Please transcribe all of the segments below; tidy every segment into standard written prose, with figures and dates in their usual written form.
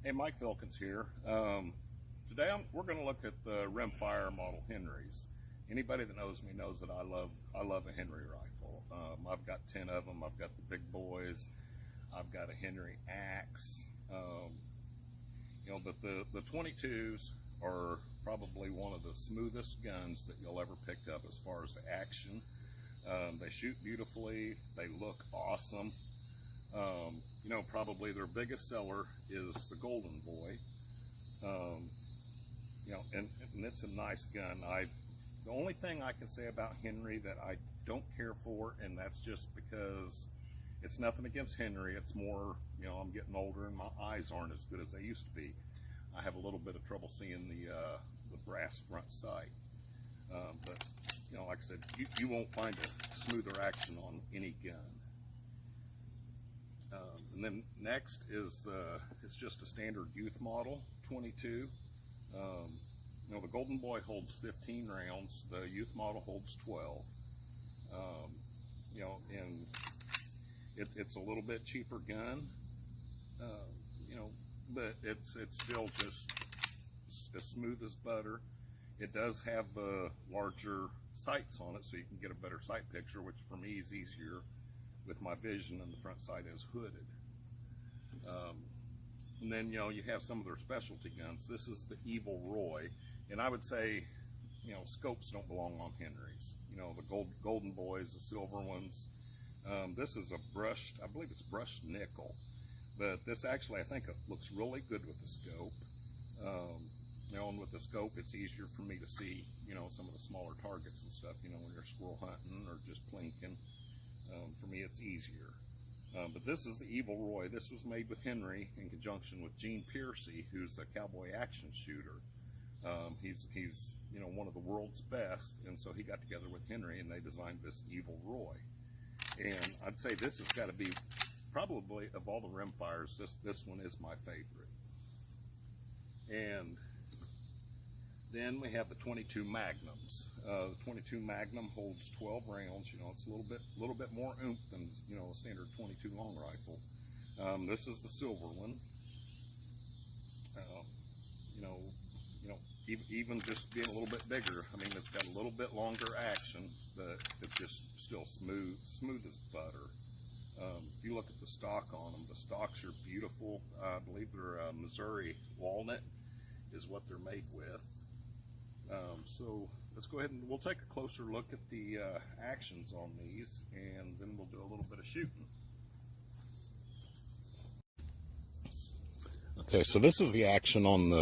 Hey, Mike Vilkins here. Today we're going to look at the Rimfire model Henrys. Anybody that knows me knows that I love a Henry rifle. I've got 10 of them. I've got the big boys. I've got a Henry axe. But the 22s are probably one of the smoothest guns that you'll ever pick up as far as the action. They shoot beautifully. They look awesome. Probably their biggest seller is the Golden Boy. And it's a nice gun. The only thing I can say about Henry that I don't care for, and that's just because it's nothing against Henry. It's more, I'm getting older and my eyes aren't as good as they used to be. I have a little bit of trouble seeing the brass front sight. But like I said, you won't find a smoother action on any gun. And then next is it's just a standard youth model 22. The Golden Boy holds 15 rounds. The youth model holds 12. And it's a little bit cheaper gun. But it's still just as smooth as butter. It does have the larger sights on it, so you can get a better sight picture, which for me is easier with my vision, and the front sight is hooded. And then, you have some of their specialty guns. This is the Evil Roy, and I would say, scopes don't belong on Henrys. The Golden Boys, the silver ones. This is a brushed, I believe it's brushed nickel, but this actually, I think it looks really good with the scope. And with the scope, it's easier for me to see, some of the smaller targets and stuff, when you're squirrel hunting or just plinking. For me, it's easier. But this is the Evil Roy. This was made with Henry in conjunction with Gene Piercy, who's a cowboy action shooter. He's one of the world's best, and so he got together with Henry and they designed this Evil Roy. And I'd say this has got to be probably, of all the Rimfires, this one is my favorite. And then we have the 22 Magnums. The 22 Magnum holds 12 rounds. It's a little bit more oomph than a standard 22 long rifle. This is the silver one. Even just being a little bit bigger. I mean, it's got a little bit longer action, but it's just still smooth as butter. If you look at the stock on them, the stocks are beautiful. I believe they're Missouri walnut is what they're made with. So let's go ahead and we'll take a closer look at the actions on these, and then we'll do a little bit of shooting. Okay, so this is the action and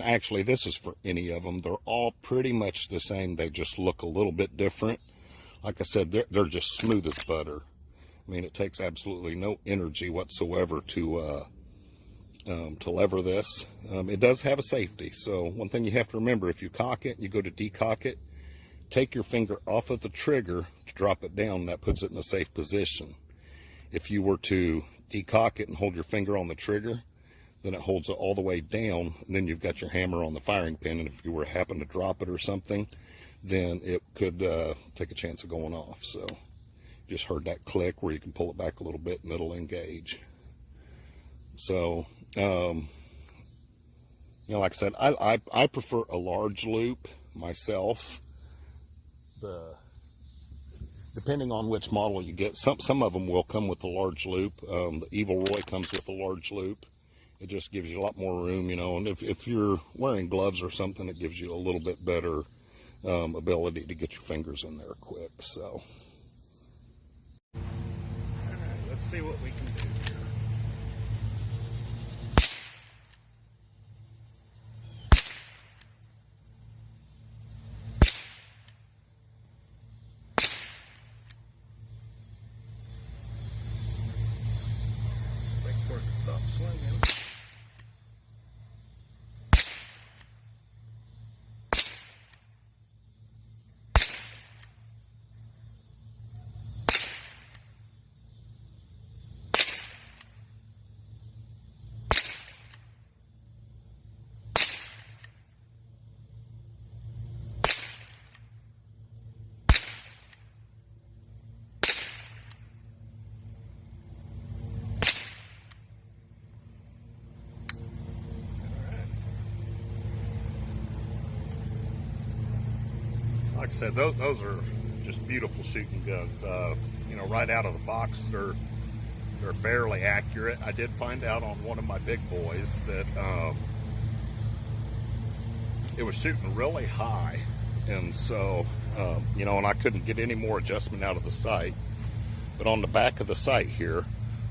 actually this is for any of them. They're all pretty much the same. They just look a little bit different. Like I said, they're just smooth as butter. I mean, it takes absolutely no energy whatsoever to lever this. It does have a safety. So one thing you have to remember, if you cock it, you go to decock it, take your finger off of the trigger to drop it down. That puts it in a safe position. If you were to decock it and hold your finger on the trigger, then it holds it all the way down, and then you've got your hammer on the firing pin, and if you were to happen to drop it or something, then it could take a chance of going off. So just heard that click where you can pull it back a little bit and it'll engage. So like I said, I prefer a large loop myself. Depending on which model you get, some of them will come with a large loop. The Evil Roy comes with a large loop. It just gives you a lot more room, and if you're wearing gloves or something, it gives you a little bit better ability to get your fingers in there quick. So, all right, let's see what we can do here. Wait for it to stop swinging. like I said, those are just beautiful shooting guns. You know, right out of the box, they're fairly accurate. I did find out on one of my big boys that it was shooting really high, and so you know, and I couldn't get any more adjustment out of the sight. But on the back of the sight here,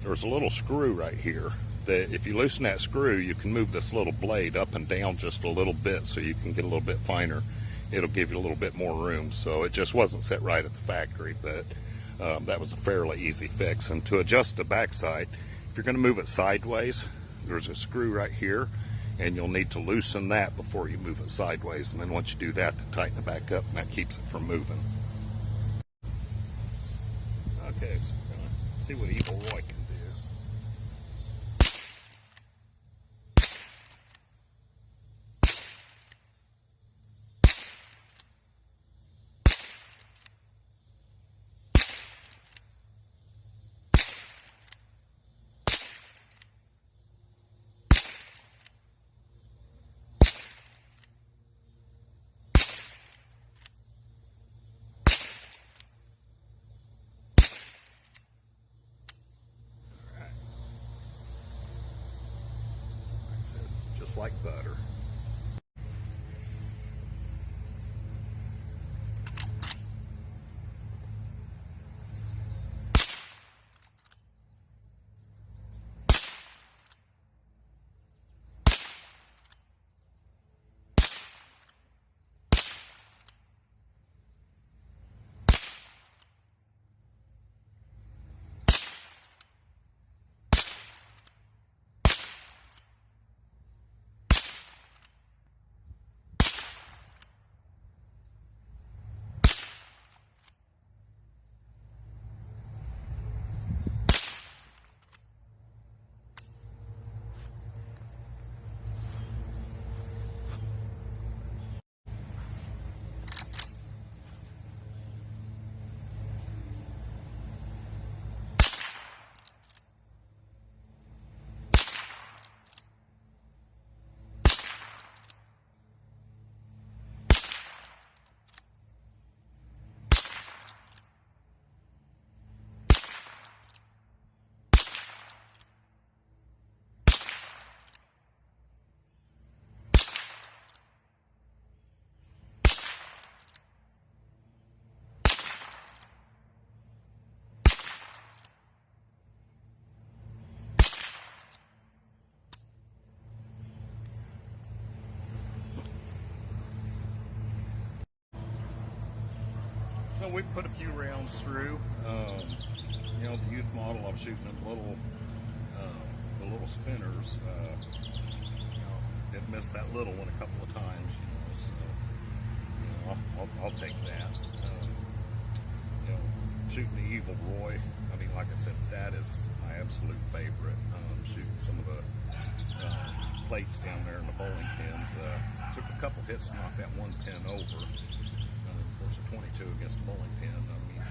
there's a little screw right here that if you loosen that screw, you can move this little blade up and down just a little bit so you can get a little bit finer. It'll give you a little bit more room. So it just wasn't set right at the factory, but that was a fairly easy fix. And to adjust the backside, if you're going to move it sideways, there's a screw right here, and you'll need to loosen that before you move it sideways. And then once you do that, to tighten it back up, and that keeps it from moving. Okay, so we're going to see what Evil Roy can do. Just like butter. So we put a few rounds through. You know, the youth model, I was shooting them the little spinners. You know, it missed that little one a couple of times. You know, so you know, I'll take that. You know, shooting the Evil Roy. I mean, like I said, that is my absolute favorite. Shooting some of the plates down there in the bowling pins. Took a couple hits to knock that one pin over. Of course, a 22 against a bowling pin, I mean,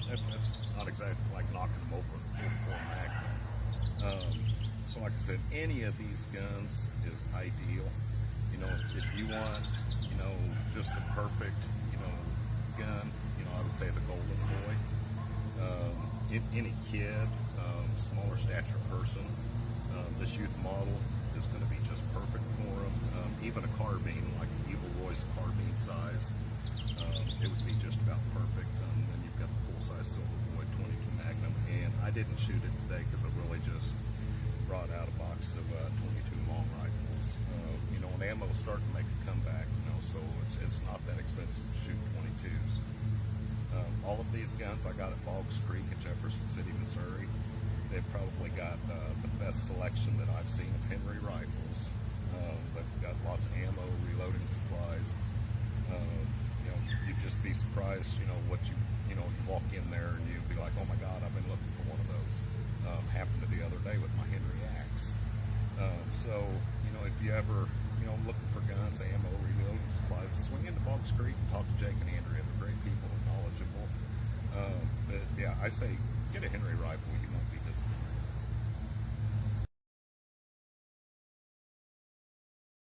that's not exactly like knocking them over with a 44 Magnum. So like I said, any of these guns is ideal. You know, if you want, you know, just the perfect, you know, gun, you know, I would say the Golden Boy. Any kid, smaller stature person, this youth model is going to be just perfect for them. Even a carbine, like an Evil Roy's carbine size, it would be just about perfect. Then you've got the full-size Silver Boy 22 Magnum, and I didn't shoot it today because I really just brought out a box of 22 long rifles. You know, when ammo's starting to make a comeback, you know, so it's not that expensive to shoot 22s. All of these guns I got at Boggs Creek in Jefferson City, Missouri. They've probably got the best selection that I've seen of Henry rifles. They've got lots of ammo, reloading supplies. You know, you'd just be surprised, you know, what you walk in there and you'd be like, oh my God, I've been looking for one of those. Happened to the other day with my Henry axe. So, you know, if you ever, you know, looking for guns, ammo, reloading supplies, swing into Boggs Creek and talk to Jake and Andrea. They're great people and knowledgeable. But yeah, I say get a Henry rifle. You won't be disappointed.